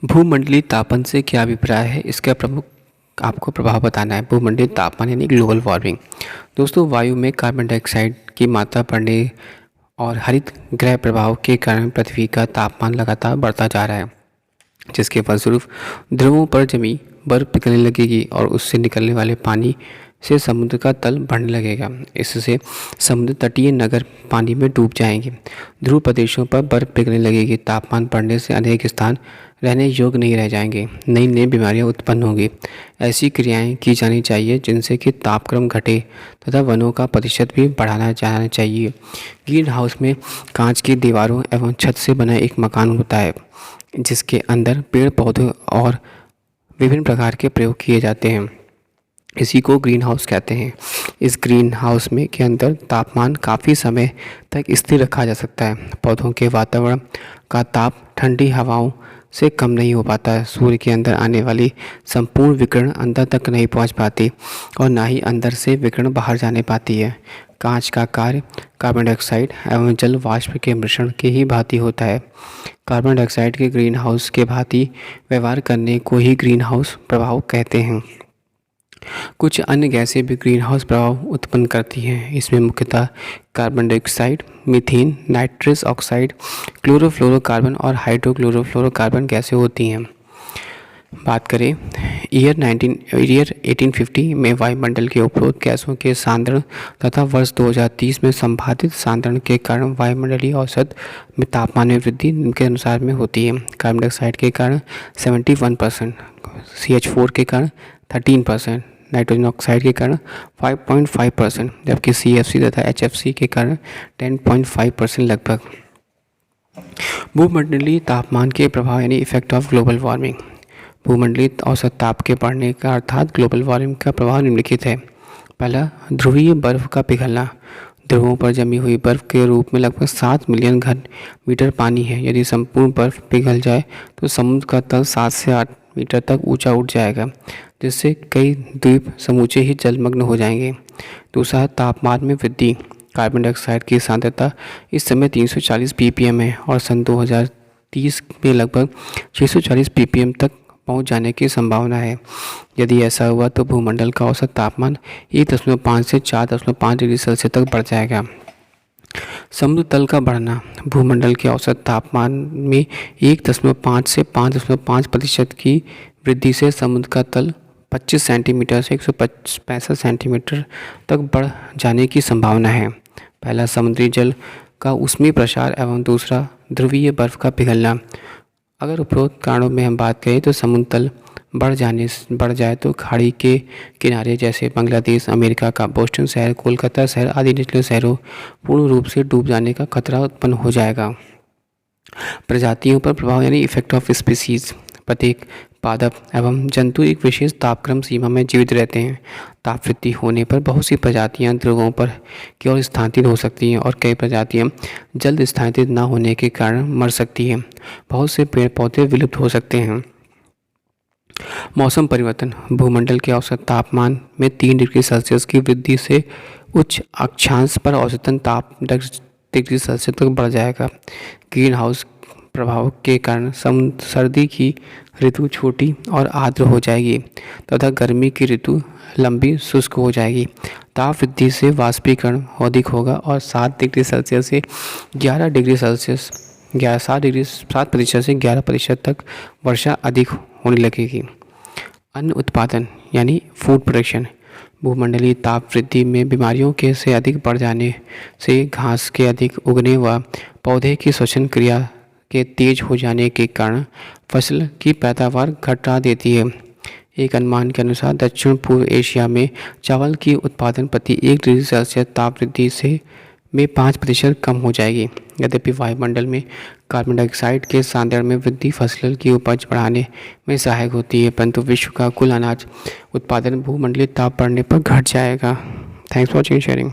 भूमंडलीय तापन से क्या अभिप्राय है, इसका प्रमुख आपको प्रभाव बताना है। भूमंडलीय तापमान यानी ग्लोबल वार्मिंग। दोस्तों, वायु में कार्बन डाइऑक्साइड की मात्रा बढ़ने और हरित गृह प्रभाव के कारण पृथ्वी का तापमान लगातार बढ़ता जा रहा है, जिसके फलस्वरूप ध्रुवों पर जमी बर्फ पिघलने लगेगी और उससे निकलने वाले पानी से समुद्र का तल बढ़ने लगेगा। इससे समुद्र तटीय नगर पानी में डूब जाएंगे। ध्रुव प्रदेशों पर बर्फ पिघलने लगेगी। तापमान बढ़ने से अनेक स्थान रहने योग्य नहीं रह जाएंगे। नई नई बीमारियां उत्पन्न होंगी। ऐसी क्रियाएं की जानी चाहिए जिनसे कि तापक्रम घटे तथा वनों का प्रतिशत भी बढ़ाना जाना चाहिए। ग्रीन हाउस में कांच की दीवारों एवं छत से बना एक मकान होता है, जिसके अंदर पेड़ पौधे और विभिन्न प्रकार के प्रयोग किए जाते हैं। इसी को ग्रीन हाउस कहते हैं। इस ग्रीन हाउस में के अंदर तापमान काफ़ी समय तक स्थिर रखा जा सकता है। पौधों के वातावरण का ताप ठंडी हवाओं से कम नहीं हो पाता है। सूर्य के अंदर आने वाली संपूर्ण विकिरण अंदर तक नहीं पहुंच पाती और ना ही अंदर से विकिरण बाहर जाने पाती है। कांच का कार्य कार्बन डाइऑक्साइड एवं जल वाष्प के मिश्रण के ही भांति होता है। कार्बन डाइऑक्साइड के ग्रीन हाउस के भांति व्यवहार करने को ही ग्रीन हाउस प्रभाव कहते हैं। कुछ अन्य गैसें भी ग्रीन हाउस प्रभाव उत्पन्न करती हैं। इसमें मुख्यतः carbon dioxide, methane, nitrous oxide, chlorofluorocarbon और हाइड्रोक्लोरोफ्लोरोकार्बन गैसें होती हैं। बात करें ईयर 1850 में वायुमंडल के उपरोक्त गैसों के सांद्रण तथा वर्ष 2030 में संभावित सांद्रण के कारण वायुमंडलीय औसत में तापमान में वृद्धि के अनुसार में होती है। कार्बन डाइऑक्साइड के कारण 71%, CH4 के कारण 13%, नाइट्रोजन ऑक्साइड के कारण 5.5%, जबकि CFC तथा HFC के कारण 10.5% लगभग। भूमंडलीय तापमान के प्रभाव यानी इफेक्ट ऑफ ग्लोबल वार्मिंग। भूमंडलीय औसत ताप के बढ़ने का अर्थात ग्लोबल वार्मिंग का प्रभाव निम्नलिखित है। पहला, ध्रुवीय बर्फ का पिघलना। ध्रुवों पर जमी हुई बर्फ के रूप में लगभग 7 मिलियन घन मीटर पानी है। यदि संपूर्ण बर्फ पिघल जाए तो समुद्र का तल 7 से 8 मीटर तक ऊंचा उठ जाएगा, जिससे कई द्वीप समूचे ही जलमग्न हो जाएंगे। दूसरा, तापमान में वृद्धि। कार्बन डाइऑक्साइड की सांद्रता इस समय 340 ppm है और सन 2030 में लगभग 640 ppm तक पहुंच जाने की संभावना है। यदि ऐसा हुआ तो भूमंडल का औसत तापमान 1.5 से 4.5 डिग्री सेल्सियस तक बढ़ जाएगा। समुद्र तल का बढ़ना। भूमंडल के औसत तापमान में 1.5 से 5.5% की वृद्धि से समुद्र का तल 25 सेंटीमीटर से 165 सेंटीमीटर तक बढ़ जाने की संभावना है। पहला, समुद्री जल का ऊष्मीय प्रसार एवं दूसरा, ध्रुवीय बर्फ का पिघलना। अगर उपरोक्त कारणों में हम बात करें तो समुद्र तल बढ़ जाए तो खाड़ी के किनारे जैसे बांग्लादेश, अमेरिका का बोस्टन शहर, कोलकाता शहर आदि निचले शहरों पूर्ण रूप से डूब जाने का खतरा उत्पन्न हो जाएगा। प्रजातियों पर प्रभाव यानी इफेक्ट ऑफ स्पीसीज। प्रत्येक पादप एवं जंतु एक विशेष तापक्रम सीमा में जीवित रहते हैं। ताप वृद्धि होने पर बहुत सी प्रजातियां ध्रुवों पर की ओर स्थानांतरित हो सकती हैं और कई प्रजातियां जल्द स्थानांतरित न होने के कारण मर सकती हैं। बहुत से पेड़ पौधे विलुप्त हो सकते हैं। मौसम परिवर्तन। भूमंडल के औसत तापमान में 3 डिग्री सेल्सियस की वृद्धि से उच्च अक्षांश पर औसतन ताप 10 डिग्री सेल्सियस तक बढ़ जाएगा। ग्रीन हाउस प्रभाव के कारण सर्दी की ऋतु छोटी और आर्द्र हो जाएगी तथा गर्मी की ऋतु लंबी शुष्क हो जाएगी। ताप वृद्धि से वाष्पीकरण अधिक होगा और 7 डिग्री सेल्सियस से 11 डिग्री सेल्सियस 7% से 11% तक वर्षा अधिक होने लगेगी। अन्न उत्पादन यानी फूड प्रोडक्शन। भूमंडलीय ताप वृद्धि में बीमारियों के से अधिक बढ़ जाने से घास के अधिक उगने व पौधे की श्वसन क्रिया के तेज हो जाने के कारण फसल की पैदावार घटा देती है। एक अनुमान के अनुसार दक्षिण पूर्व एशिया में चावल की उत्पादन प्रति 1 डिग्री सेल्सियस ताप वृद्धि से में 5% कम हो जाएगी। यद्यपि वायुमंडल में कार्बन डाइऑक्साइड के सांद्रण में वृद्धि फसल की उपज बढ़ाने में सहायक होती है, परंतु विश्व का कुल अनाज उत्पादन भूमंडलीय ताप बढ़ने पर घट जाएगा। Thanks for watching sharing.